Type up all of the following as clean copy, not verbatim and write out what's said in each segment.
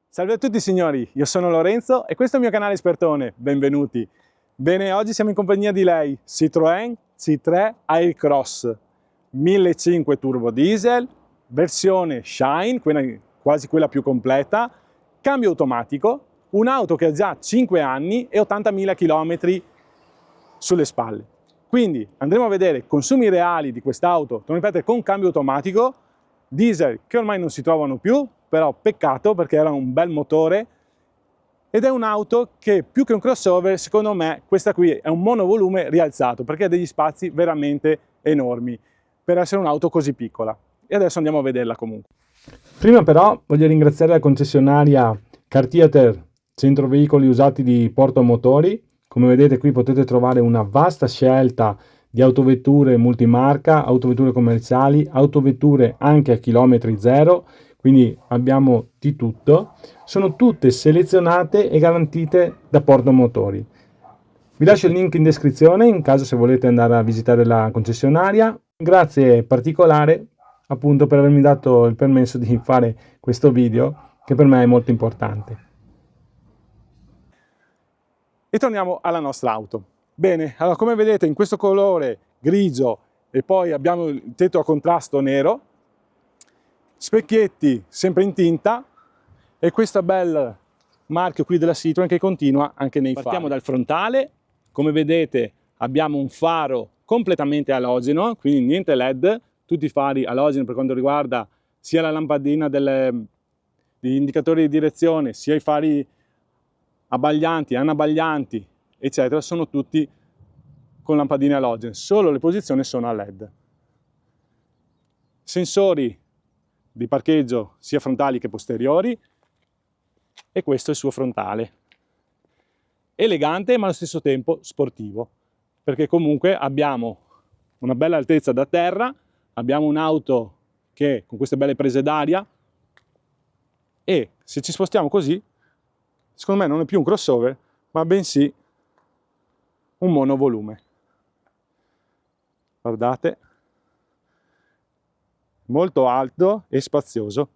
Salve a tutti signori, io sono Lorenzo e questo è il mio canale Espertone, benvenuti. Bene, oggi siamo in compagnia di lei, Citroën C3 Aircross 1.500 turbo diesel, versione Shine, quasi quella più completa, cambio automatico, un'auto che ha già 5 anni e 80.000 km sulle spalle. Quindi andremo a vedere consumi reali di quest'auto, con cambio automatico, diesel che ormai non si trovano più, però peccato perché era un bel motore ed è un'auto che più che un crossover, secondo me, questa qui è un monovolume rialzato perché ha degli spazi veramente enormi per essere un'auto così piccola. E adesso andiamo a vederla comunque. Prima però voglio ringraziare la concessionaria Car Theater Centro Veicoli Usati di Porto Motori. Come vedete qui potete trovare una vasta scelta di autovetture multimarca, autovetture commerciali, autovetture anche a chilometri zero, quindi abbiamo di tutto. Sono tutte selezionate e garantite da Porto Motori. Vi lascio il link in descrizione in caso se volete andare a visitare la concessionaria. Grazie particolare appunto per avermi dato il permesso di fare questo video che per me è molto importante. E torniamo alla nostra auto. Bene, allora come vedete in questo colore grigio e poi abbiamo il tetto a contrasto nero, specchietti sempre in tinta e questo bel marchio qui della Citroën che continua anche nei fari. Partiamo dal frontale, come vedete abbiamo un faro completamente alogeno, quindi niente LED, tutti i fari alogeni per quanto riguarda sia la lampadina degli indicatori di direzione, sia i fari abbaglianti, anabbaglianti, eccetera, sono tutti con lampadine alogene, solo le posizioni sono a LED. Sensori di parcheggio sia frontali che posteriori e questo è il suo frontale. Elegante ma allo stesso tempo sportivo, perché comunque abbiamo una bella altezza da terra, abbiamo un'auto che con queste belle prese d'aria e se ci spostiamo così, secondo me non è più un crossover, ma bensì un monovolume. Guardate, molto alto e spazioso.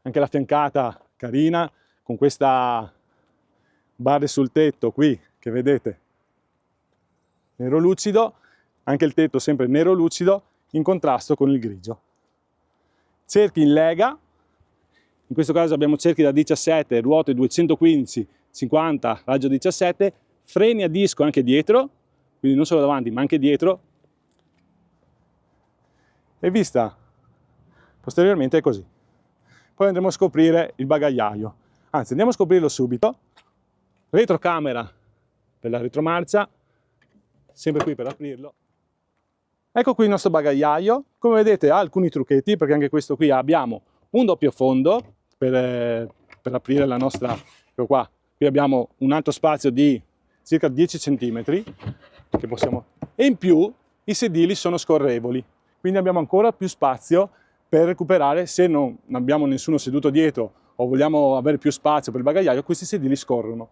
Anche la fiancata carina, con questa barre sul tetto qui, che vedete, nero lucido, anche il tetto sempre nero lucido, in contrasto con il grigio. Cerchi in lega, in questo caso abbiamo cerchi da 17, ruote 215, 50, raggio 17, freni a disco anche dietro, quindi non solo davanti ma anche dietro, e vista posteriormente è così. Poi andremo a scoprire il bagagliaio, anzi andiamo a scoprirlo subito. Retrocamera per la retromarcia, sempre qui per aprirlo. Ecco qui il nostro bagagliaio, come vedete ha alcuni trucchetti perché anche questo qui abbiamo un doppio fondo per aprire la nostra, ecco qua, qui abbiamo un alto spazio di circa 10 cm che possiamo, e in più i sedili sono scorrevoli, quindi abbiamo ancora più spazio per recuperare se non abbiamo nessuno seduto dietro o vogliamo avere più spazio per il bagagliaio, questi sedili scorrono.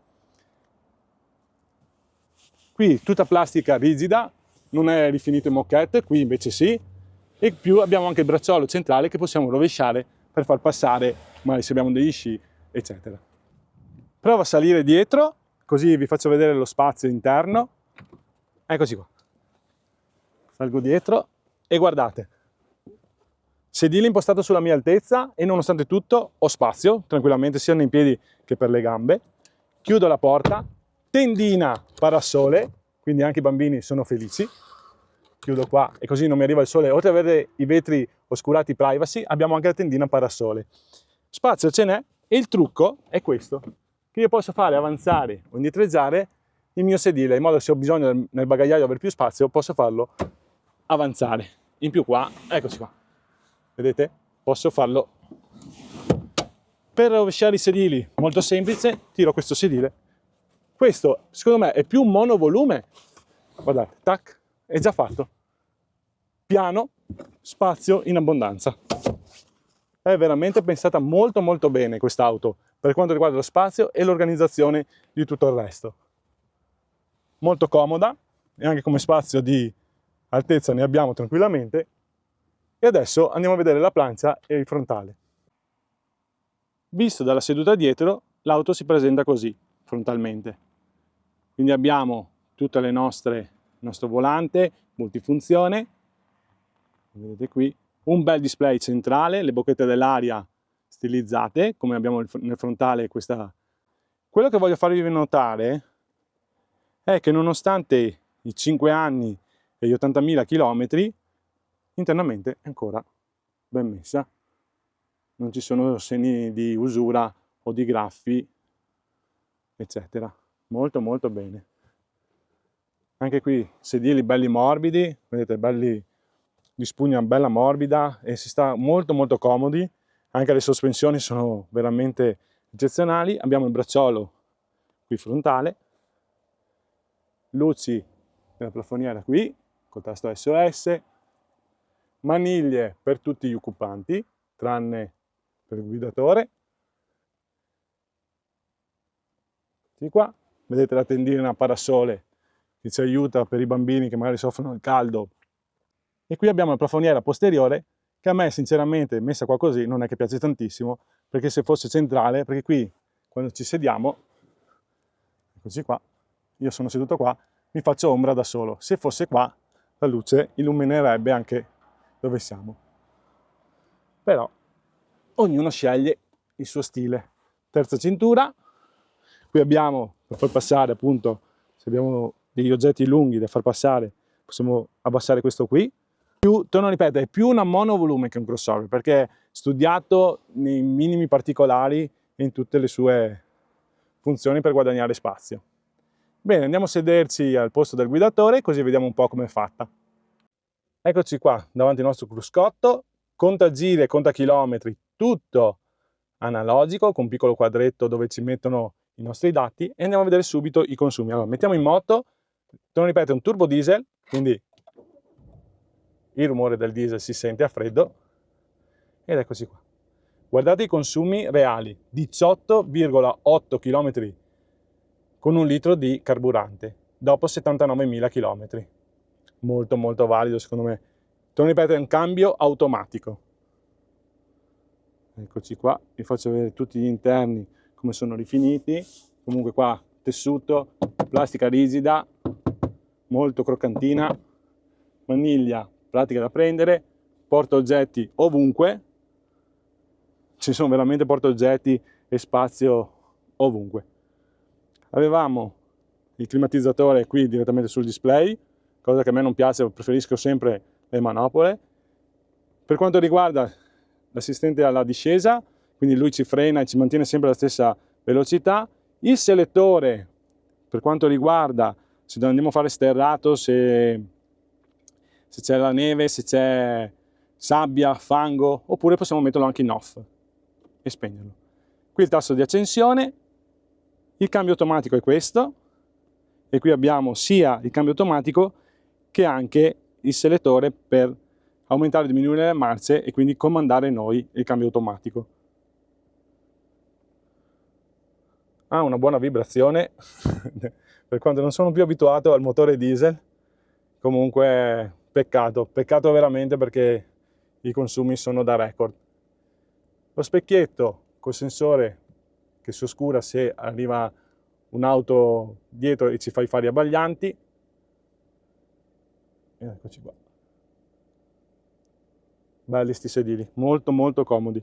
Qui tutta plastica rigida, non è rifinito in moquette, qui invece sì, e più abbiamo anche il bracciolo centrale che possiamo rovesciare per far passare, magari se abbiamo degli sci, eccetera. Provo a salire dietro, così vi faccio vedere lo spazio interno. Eccoci qua. Salgo dietro e guardate. Sedile impostato sulla mia altezza e nonostante tutto ho spazio, tranquillamente, sia nei piedi che per le gambe. Chiudo la porta, tendina parasole, quindi anche i bambini sono felici. Chiudo qua e così non mi arriva il sole. Oltre ad avere i vetri oscurati privacy, abbiamo anche la tendina parasole. Spazio ce n'è e il trucco è questo, che io posso fare avanzare o indietreggiare il mio sedile, in modo che se ho bisogno nel bagagliaio di avere più spazio, posso farlo avanzare. In più qua, eccoci qua, vedete? Posso farlo. Per rovesciare i sedili, molto semplice, tiro questo sedile. Questo, secondo me, è più un monovolume. Guardate, tac, è già fatto. Piano, spazio in abbondanza. È veramente pensata molto molto bene quest'auto per quanto riguarda lo spazio e l'organizzazione di tutto il resto. Molto comoda e anche come spazio di altezza ne abbiamo tranquillamente. E adesso andiamo a vedere la plancia e il frontale. Visto dalla seduta dietro, l'auto si presenta così, frontalmente. Quindi abbiamo tutte le nostre, il nostro volante, multifunzione, vedete qui, un bel display centrale, le bocchette dell'aria stilizzate, come abbiamo nel frontale questa. Quello che voglio farvi notare è che nonostante i 5 anni e gli 80.000 km, internamente è ancora ben messa. Non ci sono segni di usura o di graffi, eccetera. Molto molto bene. Anche qui sedili belli morbidi, vedete, belli di spugna bella morbida e si sta molto molto comodi. Anche le sospensioni sono veramente eccezionali. Abbiamo il bracciolo qui frontale, luci della plafoniera qui col tasto SOS, maniglie per tutti gli occupanti tranne per il guidatore. Di qua vedete la tendina parasole che ci aiuta per i bambini che magari soffrono il caldo. E qui abbiamo la plafoniera posteriore che a me sinceramente messa qua così non è che piace tantissimo, perché se fosse centrale, perché qui quando ci sediamo, eccoci qua, io sono seduto qua, mi faccio ombra da solo. Se fosse qua la luce illuminerebbe anche dove siamo. Però ognuno sceglie il suo stile. Terza cintura, qui abbiamo, per far passare appunto, se abbiamo degli oggetti lunghi da far passare, possiamo abbassare questo qui. Torno a ripetere, è più una monovolume che un crossover, perché è studiato nei minimi particolari e in tutte le sue funzioni per guadagnare spazio. Bene, andiamo a sederci al posto del guidatore, così vediamo un po' come è fatta. Eccoci qua, davanti al nostro cruscotto, conta giri e conta chilometri, tutto analogico, con un piccolo quadretto dove ci mettono i nostri dati, e andiamo a vedere subito i consumi. Allora, mettiamo in moto, torno a ripetere, un turbo diesel, quindi il rumore del diesel si sente a freddo, ed eccoci qua. Guardate i consumi reali, 18,8 km con 1 litro di carburante, dopo 79.000 km. Molto molto valido secondo me. Torno a ripetere, è un cambio automatico. Eccoci qua, vi faccio vedere tutti gli interni come sono rifiniti. Comunque qua tessuto, plastica rigida, molto croccantina, maniglia pratica da prendere, portaoggetti ovunque, ci sono veramente portaoggetti e spazio ovunque. Avevamo il climatizzatore qui direttamente sul display, cosa che a me non piace, preferisco sempre le manopole. Per quanto riguarda l'assistente alla discesa, quindi lui ci frena e ci mantiene sempre la stessa velocità. Il selettore, per quanto riguarda se andiamo a fare sterrato, se c'è la neve, se c'è sabbia, fango, oppure possiamo metterlo anche in off e spegnerlo. Qui il tasto di accensione, il cambio automatico è questo, e qui abbiamo sia il cambio automatico che anche il selettore per aumentare e diminuire le marce e quindi comandare noi il cambio automatico. Ha una buona vibrazione per quanto non sono più abituato al motore diesel. Comunque peccato veramente, perché i consumi sono da record. Lo specchietto col sensore che si oscura se arriva un'auto dietro e ci fa i fari abbaglianti. E eccoci qua. Belli sti sedili, molto molto comodi.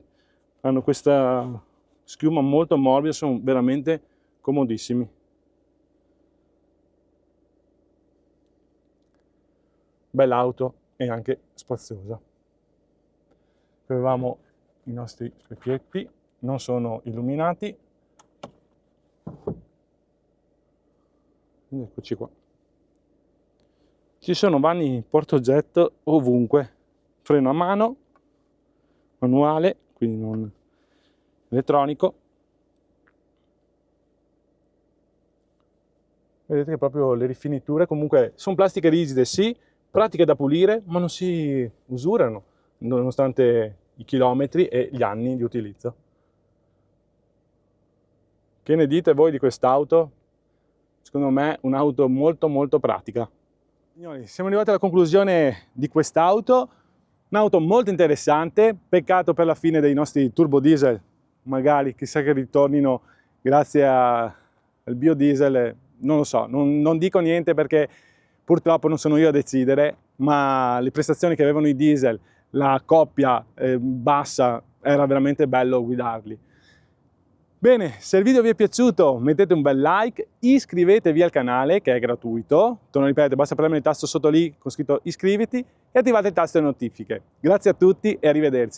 Hanno questa schiuma molto morbida, sono veramente comodissimi. Bella auto e anche spaziosa. Avevamo i nostri specchietti, non sono illuminati. Eccoci qua. Ci sono vani portaoggetto ovunque, freno a mano, manuale, quindi non elettronico. Vedete che proprio le rifiniture comunque sono plastiche rigide, sì, pratiche da pulire, ma non si usurano, nonostante i chilometri e gli anni di utilizzo. Che ne dite voi di quest'auto? Secondo me è un'auto molto molto pratica. Signori, siamo arrivati alla conclusione di quest'auto, un'auto molto interessante, peccato per la fine dei nostri turbo diesel, magari chissà che ritornino grazie al biodiesel, non lo so, non dico niente perché purtroppo non sono io a decidere, ma le prestazioni che avevano i diesel, la coppia bassa, era veramente bello guidarli. Bene, se il video vi è piaciuto mettete un bel like, iscrivetevi al canale che è gratuito, torno a ripetere, basta premere il tasto sotto lì con scritto iscriviti e attivate il tasto delle notifiche. Grazie a tutti e arrivederci.